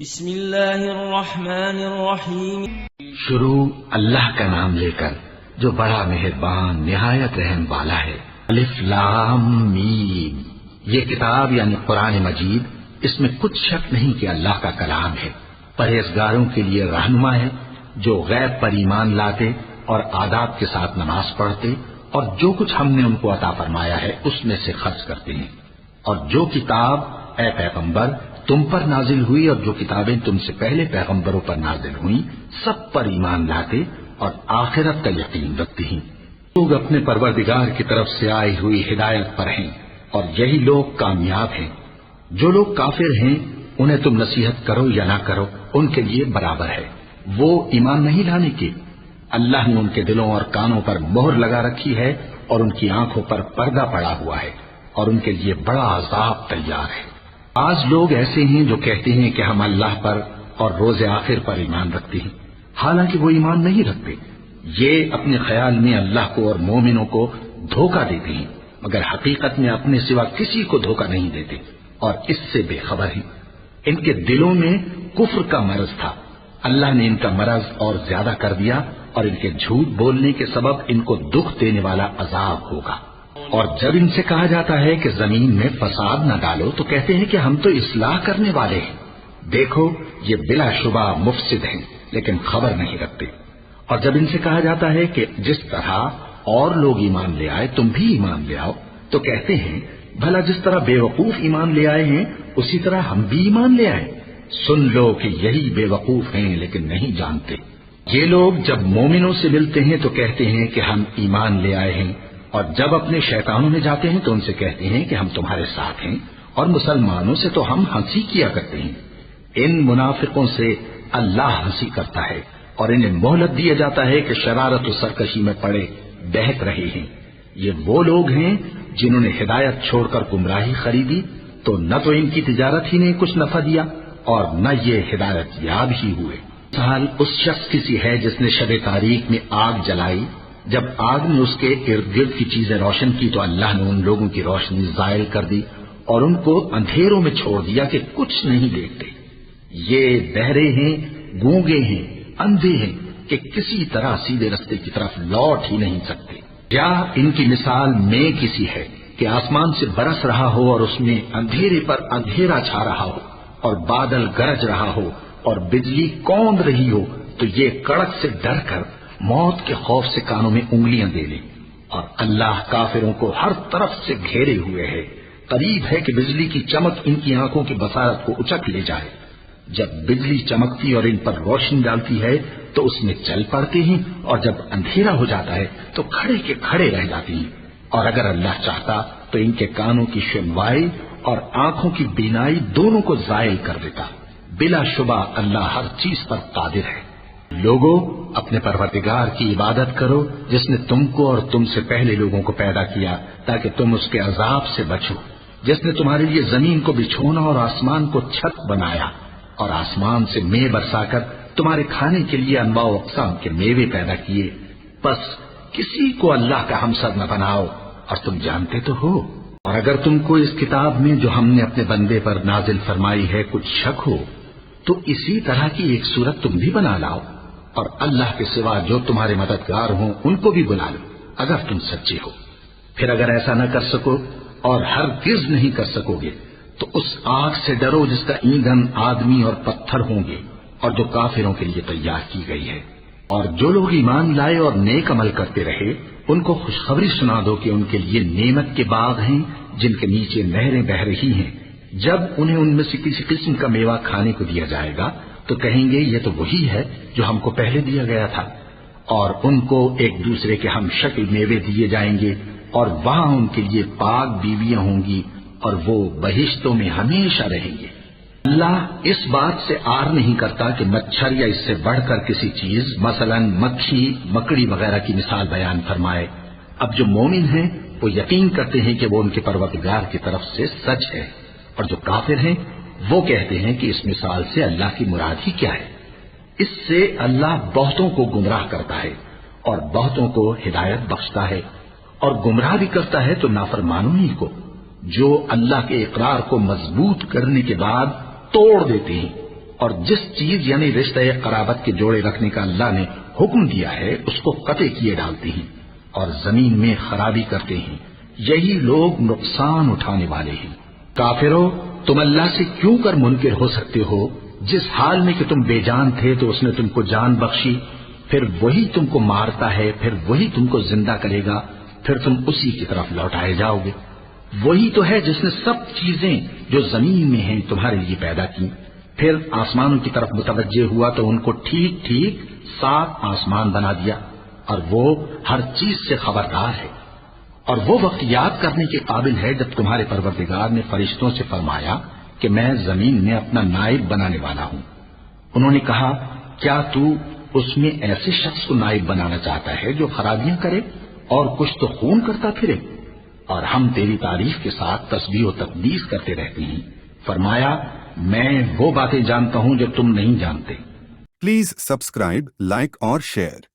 بسم اللہ الرحمن الرحیم۔ شروع اللہ کا نام لے کر جو بڑا مہربان نہایت رحم والا ہے۔ الف لام میم، یہ کتاب یعنی قرآن مجید، اس میں کچھ شک نہیں کہ اللہ کا کلام ہے، پرہیزگاروں کے لیے رہنما ہے، جو غیب پر ایمان لاتے اور آداب کے ساتھ نماز پڑھتے اور جو کچھ ہم نے ان کو عطا فرمایا ہے اس میں سے خرچ کرتے ہیں، اور جو کتاب اے پیغمبر تم پر نازل ہوئی اور جو کتابیں تم سے پہلے پیغمبروں پر نازل ہوئیں سب پر ایمان لاتے اور آخرت کا یقین رکھتے ہیں۔ لوگ اپنے پروردگار کی طرف سے آئی ہوئی ہدایت پر ہیں اور یہی لوگ کامیاب ہیں۔ جو لوگ کافر ہیں انہیں تم نصیحت کرو یا نہ کرو ان کے لیے برابر ہے، وہ ایمان نہیں لانے کے۔ اللہ نے ان کے دلوں اور کانوں پر مہر لگا رکھی ہے اور ان کی آنکھوں پر پردہ پڑا ہوا ہے اور ان کے لیے بڑا عذاب تیار ہے۔ آج لوگ ایسے ہیں جو کہتے ہیں کہ ہم اللہ پر اور روز آخر پر ایمان رکھتے ہیں، حالانکہ وہ ایمان نہیں رکھتے۔ یہ اپنے خیال میں اللہ کو اور مومنوں کو دھوکہ دیتے ہیں، مگر حقیقت میں اپنے سوا کسی کو دھوکہ نہیں دیتے اور اس سے بے خبر ہیں۔ ان کے دلوں میں کفر کا مرض تھا، اللہ نے ان کا مرض اور زیادہ کر دیا اور ان کے جھوٹ بولنے کے سبب ان کو دکھ دینے والا عذاب ہوگا۔ اور جب ان سے کہا جاتا ہے کہ زمین میں فساد نہ ڈالو تو کہتے ہیں کہ ہم تو اصلاح کرنے والے ہیں۔ دیکھو یہ بلا شبہ مفسد ہیں لیکن خبر نہیں رکھتے۔ اور جب ان سے کہا جاتا ہے کہ جس طرح اور لوگ ایمان لے آئے تم بھی ایمان لے آؤ تو کہتے ہیں بھلا جس طرح بے وقوف ایمان لے آئے ہیں اسی طرح ہم بھی ایمان لے آئے۔ سن لو کہ یہی بے وقوف ہیں لیکن نہیں جانتے۔ یہ لوگ جب مومنوں سے ملتے ہیں تو کہتے ہیں کہ ہم ایمان لے آئے ہیں، اور جب اپنے شیطانوں میں جاتے ہیں تو ان سے کہتے ہیں کہ ہم تمہارے ساتھ ہیں، اور مسلمانوں سے تو ہم ہنسی کیا کرتے ہیں۔ ان منافقوں سے اللہ ہنسی کرتا ہے اور انہیں مہلت دیا جاتا ہے کہ شرارت و سرکشی میں پڑے بہک رہے ہیں۔ یہ وہ لوگ ہیں جنہوں نے ہدایت چھوڑ کر گمراہی خریدی، تو نہ تو ان کی تجارت ہی نے کچھ نفع دیا اور نہ یہ ہدایت یاب ہی ہوئے۔ مثال اس شخص کی سی ہے جس نے شب تاریک میں آگ جلائی، جب آگ نے اس کے ارد گرد کی چیزیں روشن کی تو اللہ نے ان لوگوں کی روشنی زائل کر دی اور ان کو اندھیروں میں چھوڑ دیا کہ کچھ نہیں دیکھتے۔ یہ بہرے ہیں، گونگے ہیں، اندھے ہیں کہ کسی طرح سیدھے رستے کی طرف لوٹ ہی نہیں سکتے۔ یا ان کی مثال میں کسی ہے کہ آسمان سے برس رہا ہو اور اس میں اندھیرے پر اندھیرا چھا رہا ہو اور بادل گرج رہا ہو اور بجلی کوند رہی ہو، تو یہ کڑک سے ڈر کر موت کے خوف سے کانوں میں انگلیاں دے لیں۔ اور اللہ کافروں کو ہر طرف سے گھیرے ہوئے ہے، قریب ہے کہ بجلی کی چمک ان کی آنکھوں کی بصارت کو اچک لے جائے۔ جب بجلی چمکتی اور ان پر روشنی ڈالتی ہے تو اس میں چل پڑتے ہیں، اور جب اندھیرا ہو جاتا ہے تو کھڑے کے کھڑے رہ جاتے ہیں۔ اور اگر اللہ چاہتا تو ان کے کانوں کی سنوائی اور آنکھوں کی بینائی دونوں کو زائل کر دیتا۔ بلا شبہ اللہ ہر چیز پر قادر ہے۔ لوگوں اپنے پروردگار کی عبادت کرو جس نے تم کو اور تم سے پہلے لوگوں کو پیدا کیا تاکہ تم اس کے عذاب سے بچو، جس نے تمہارے لیے زمین کو بچھونا اور آسمان کو چھت بنایا اور آسمان سے مے برسا کر تمہارے کھانے کے لیے انواع و اقسام کے میوے پیدا کیے۔ بس کسی کو اللہ کا ہمسر نہ بناؤ، اور تم جانتے تو ہو۔ اور اگر تم کو اس کتاب میں جو ہم نے اپنے بندے پر نازل فرمائی ہے کچھ شک ہو تو اسی طرح کی ایک صورت تم بھی بنا لاؤ، اور اللہ کے سوا جو تمہارے مددگار ہوں ان کو بھی بلا لو اگر تم سچے ہو۔ پھر اگر ایسا نہ کر سکو اور ہرگز نہیں کر سکو گے تو اس آگ سے ڈرو جس کا ایندھن آدمی اور پتھر ہوں گے اور جو کافروں کے لیے تیار کی گئی ہے۔ اور جو لوگ ایمان لائے اور نیک عمل کرتے رہے ان کو خوشخبری سنا دو کہ ان کے لیے نعمت کے باغ ہیں جن کے نیچے نہریں بہہ رہی ہیں۔ جب انہیں ان میں سے کسی قسم کا میوہ کھانے کو دیا جائے گا تو کہیں گے یہ تو وہی ہے جو ہم کو پہلے دیا گیا تھا، اور ان کو ایک دوسرے کے ہم شکل میوے دیے جائیں گے، اور وہاں ان کے لیے پاک بیویاں ہوں گی اور وہ بہشتوں میں ہمیشہ رہیں گے۔ اللہ اس بات سے آر نہیں کرتا کہ مچھر یا اس سے بڑھ کر کسی چیز مثلا مکھی مکڑی وغیرہ کی مثال بیان فرمائے۔ اب جو مومن ہیں وہ یقین کرتے ہیں کہ وہ ان کے پروردگار کی طرف سے سچ ہے، اور جو کافر ہیں وہ کہتے ہیں کہ اس مثال سے اللہ کی مراد ہی کیا ہے۔ اس سے اللہ بہتوں کو گمراہ کرتا ہے اور بہتوں کو ہدایت بخشتا ہے، اور گمراہ بھی کرتا ہے تو نافرمانوں ہی کو، جو اللہ کے اقرار کو مضبوط کرنے کے بعد توڑ دیتے ہیں اور جس چیز یعنی رشتہ قرابت کے جوڑے رکھنے کا اللہ نے حکم دیا ہے اس کو قطع کیے ڈالتے ہیں اور زمین میں خرابی کرتے ہیں، یہی لوگ نقصان اٹھانے والے ہیں۔ کافرو، تم اللہ سے کیوں کر منکر ہو سکتے ہو؟ جس حال میں کہ تم بے جان تھے تو اس نے تم کو جان بخشی، پھر وہی تم کو مارتا ہے، پھر وہی تم کو زندہ کرے گا، پھر تم اسی کی طرف لوٹائے جاؤ گے۔ وہی تو ہے جس نے سب چیزیں جو زمین میں ہیں تمہارے لیے پیدا کی، پھر آسمانوں کی طرف متوجہ ہوا تو ان کو ٹھیک ٹھیک 7 آسمان بنا دیا، اور وہ ہر چیز سے خبردار ہے۔ اور وہ وقت یاد کرنے کے قابل ہے جب تمہارے پروردگار نے فرشتوں سے فرمایا کہ میں زمین میں اپنا نائب بنانے والا ہوں۔ انہوں نے کہا، کیا تو اس میں ایسے شخص کو نائب بنانا چاہتا ہے جو خرابیاں کرے اور کچھ تو خون کرتا پھرے؟ اور ہم تیری تعریف کے ساتھ تسبیح و تقدیس کرتے رہتے ہیں۔ فرمایا، میں وہ باتیں جانتا ہوں جو تم نہیں جانتے۔ پلیز سبسکرائب، لائک اور شیئر۔